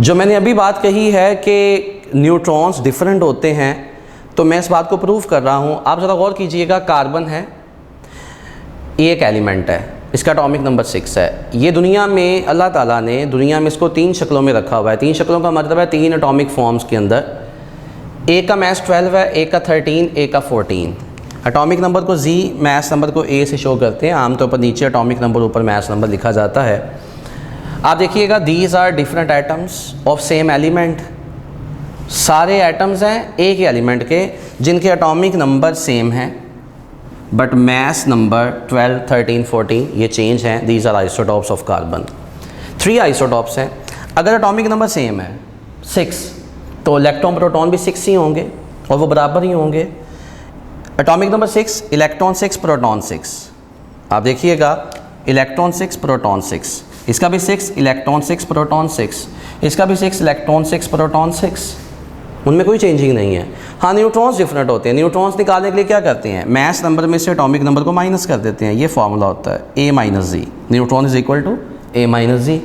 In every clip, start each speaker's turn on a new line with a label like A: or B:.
A: जो मैंने अभी बात कही है कि न्यूट्रॉन्स डिफरेंट होते हैं, तो मैं इस बात को प्रूव कर रहा हूँ। आप ज़रा गौर कीजिएगा, कार्बन है, ये एक एलिमेंट है, इसका एटॉमिक नंबर 6 है। ये दुनिया में अल्लाह ताला ने दुनिया में इसको 3 शक्लों में रखा हुआ है। 3 शक्लों का मतलब है 3 एटॉमिक फॉर्म्स के अंदर। एक का मैथ 12 है, एक का 13, एक का 14। एटॉमिक नंबर को जी, मैथ नंबर को ए से शो करते हैं। आमतौर पर नीचे एटॉमिक नंबर, ऊपर मैथ नंबर लिखा जाता है। आप देखिएगा, these are different atoms of same element. सारे एटम्स हैं एक ही एलिमेंट के जिनके एटॉमिक नंबर सेम हैं, बट मैस नंबर 12, 13, 14 ये चेंज हैं। These are isotopes of carbon. 3 isotopes हैं। अगर एटॉमिक नंबर सेम है 6, तो इलेक्ट्रॉन प्रोटॉन भी 6 ही होंगे और वो बराबर ही होंगे। Atomic number 6, electron 6, proton 6। आप देखिएगा, इलेक्ट्रॉन 6, प्रोटॉन 6, इसका भी 6, इलेक्ट्रॉन 6, प्रोटॉन 6, इसका भी 6, इलेक्ट्रॉन 6, प्रोटॉन 6। उनमें कोई चेंजिंग नहीं है। हाँ, न्यूट्रॉन्स डिफरेंट होते हैं। न्यूट्रॉन्स निकालने के लिए क्या करते हैं, मैस नंबर में से एटॉमिक नंबर को माइनस कर देते हैं। ये फार्मूला होता है A minus G, neutron is equal to A minus G.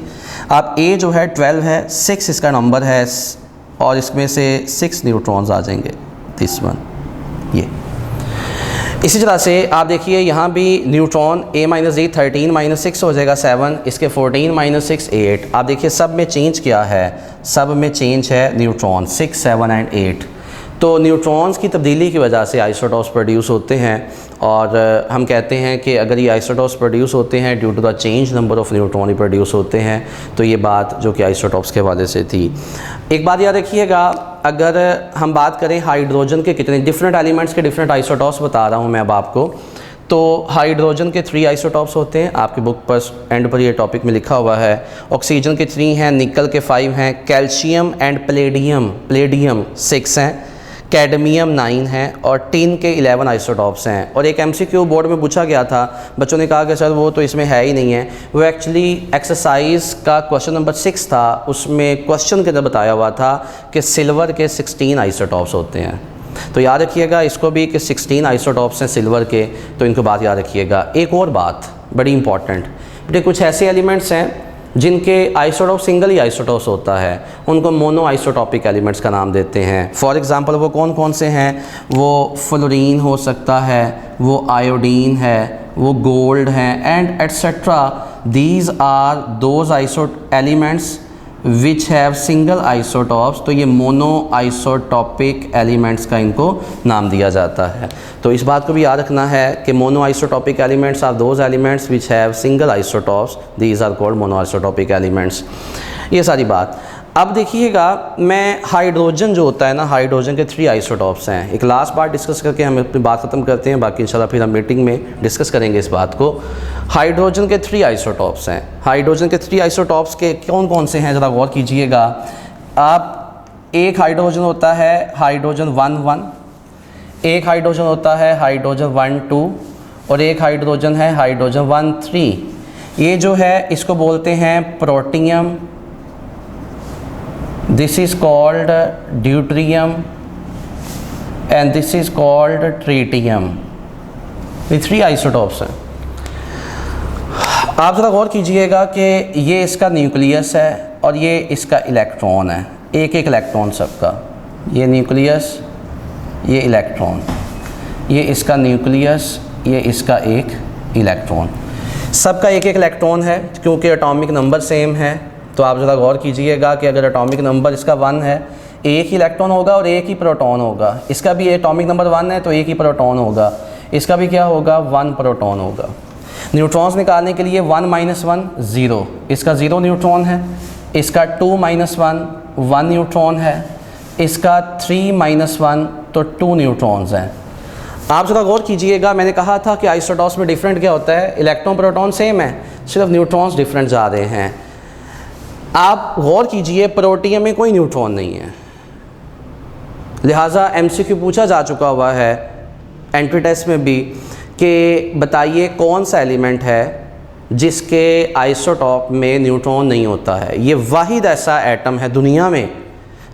A: अब A जो है 12 है, 6 इसका नंबर है, और इसमें से 6 न्यूट्रॉन्स आ जाएंगे, दिस वन, ये। इसी तरह से आप देखिए, यहाँ भी neutron A minus Z, 13 minus 6 हो जाएगा 7, इसके 14 माइनस 6 8। आप देखिए सब में चेंज क्या है, सब में चेंज है न्यूट्रॉन 6, 7 एंड 8। तो न्यूट्रॉन्स की तब्दीली की वजह से आइसोटॉप्स प्रोड्यूस होते हैं, और हम कहते हैं कि अगर ये आइसोटॉप्स प्रोड्यूस होते हैं due to the change number of neutron ही प्रोड्यूस होते हैं। तो ये बात जो कि आइसोटॉप्स के हवाले से थी। एक बात याद रखिएगा, अगर हम बात करें हाइड्रोजन के कितने डिफरेंट एलिमेंट्स के डिफरेंट आइसोटॉप्स बता रहा हूँ मैं अब आपको, तो हाइड्रोजन के 3 आइसोटॉप्स होते हैं। आपकी बुक पर एंड पर ये टॉपिक में लिखा हुआ है। ऑक्सीजन के 3 हैं, निकल के 5 हैं, कैल्शियम एंड प्लेडियम 6 हैं, कैडमियम 9 है, और टिन के 11 आइसोटॉप्स हैं। और एक MCQ बोर्ड में पूछा गया था, बच्चों ने कहा कि सर वो तो इसमें है ही नहीं है। वो एक्चुअली एक्सरसाइज का क्वेश्चन नंबर 6 था, उसमें क्वेश्चन के अंदर बताया हुआ था कि सिल्वर के 16 आइसोटॉप्स होते हैं। तो याद रखिएगा इसको भी कि 16 आइसोटॉप्स हैं सिल्वर के, तो इनको बात याद रखिएगा। एक और बात बड़ी इंपॉर्टेंट, बेटे कुछ ऐसे एलिमेंट्स हैं जिनके आइसोटॉप सिंगल ही आइसोटॉप्स होता है, उनको मोनो आइसोटॉपिक एलिमेंट्स का नाम देते हैं। फॉर एग्जांपल वो कौन कौन से हैं, वो फ्लोरीन हो सकता है, वो आयोडीन है, वो गोल्ड है, and etcetera. These are those elements which have single isotopes. तो ये मोनो आइसोटॉपिक एलिमेंट्स का इनको नाम दिया जाता है। तो इस बात को भी याद रखना है कि mono isotopic elements are those elements which have single isotopes, these are called mono isotopic elements. ये सारी बात। अब देखिएगा, मैं हाइड्रोजन जो होता है ना, हाइड्रोजन के 3 आइसोटॉप्स हैं। एक लास्ट बात डिस्कस करके हम अपनी बात ख़त्म करते हैं, बाकी इंशाल्लाह फिर हम मीटिंग में डिस्कस करेंगे इस बात को। हाइड्रोजन के 3 आइसोटॉप्स हैं। हाइड्रोजन के 3 आइसोटॉप्स के कौन कौन से हैं ज़रा गौर कीजिएगा आप। एक हाइड्रोजन होता है हाइड्रोजन 1,1, एक हाइड्रोजन होता है हाइड्रोजन 1,2, और एक हाइड्रोजन है हाइड्रोजन 1,3। ये जो है इसको बोलते हैं protium, this is called deuterium, and this is called tritium. ये 3 आइसोटॉप्स हैं। आप ज़रा गौर कीजिएगा कि ये इसका न्यूक्लियस है और ये इसका इलेक्ट्रॉन है, एक एक इलेक्ट्रॉन सबका। ये न्यूक्लियस, ये इलेक्ट्रॉन, ये इसका न्यूक्लियस, ये इसका एक इलेक्ट्रॉन। सबका एक एक इलेक्ट्रॉन है क्योंकि एटॉमिक नंबर सेम है। तो आप ज़रा गौर कीजिएगा कि अगर एटॉमिक नंबर इसका 1 है, एक ही इलेक्ट्रॉन होगा और एक ही प्रोटॉन होगा। इसका भी एटॉमिक नंबर 1 है तो एक ही प्रोटॉन होगा, इसका भी क्या होगा, 1 प्रोटॉन होगा। न्यूट्रॉन्स निकालने के लिए 1 - 1 0, इसका 0 न्यूट्रॉन है, इसका 2 - 1 न्यूट्रॉन है, इसका 3 - 1 तो 2 न्यूट्रॉन्स हैं। आप ज़रा गौर कीजिएगा, मैंने कहा था कि आइसोटॉप्स में डिफरेंट क्या होता है, इलेक्ट्रॉन प्रोटॉन सेम है, सिर्फ न्यूट्रॉन्स डिफरेंट जा रहे हैं। आप गौर कीजिए, प्रोटियम में कोई न्यूट्रॉन नहीं है, लिहाजा MCQ पूछा जा चुका हुआ है एंट्री टेस्ट में भी कि बताइए कौन सा एलिमेंट है जिसके आइसोटॉप में न्यूट्रॉन नहीं होता है। ये वाहिद ऐसा एटम है दुनिया में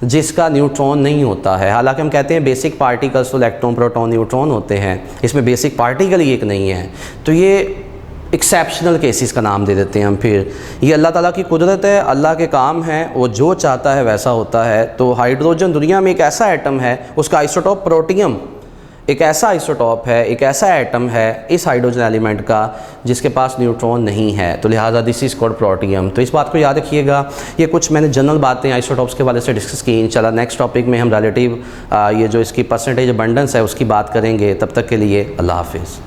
A: जिसका न्यूट्रॉन नहीं होता है। हालांकि हम कहते हैं बेसिक पार्टिकल्स तो इलेक्ट्रॉन, प्रोटॉन, न्यूट्रॉन होते हैं, इसमें बेसिक पार्टिकल ही एक नहीं है। तो ये एक्सेप्शनल केसेस का नाम दे देते हैं हम। फिर ये अल्लाह ताला की कुदरत है, अल्लाह के काम है, वो जो चाहता है वैसा होता है। तो हाइड्रोजन दुनिया में एक ऐसा एटम है, उसका आइसोटॉप प्रोटियम एक ऐसा आइसोटॉप है, एक ऐसा एटम है इस हाइड्रोजन एलिमेंट का जिसके पास न्यूट्रॉन नहीं है, तो लिहाजा दिस इज़ कॉल्ड प्रोटियम। तो इस बात को याद रखिएगा। ये कुछ मैंने जनरल बातें आइसोटॉप्स के वाले से डिस्कस की। इंशाल्लाह नेक्स्ट टॉपिक में हम रिलेटिव ये जो इसकी परसेंटेज अबंडेंस है उसकी बात करेंगे। तब तक के लिए अल्लाह हाफिज़।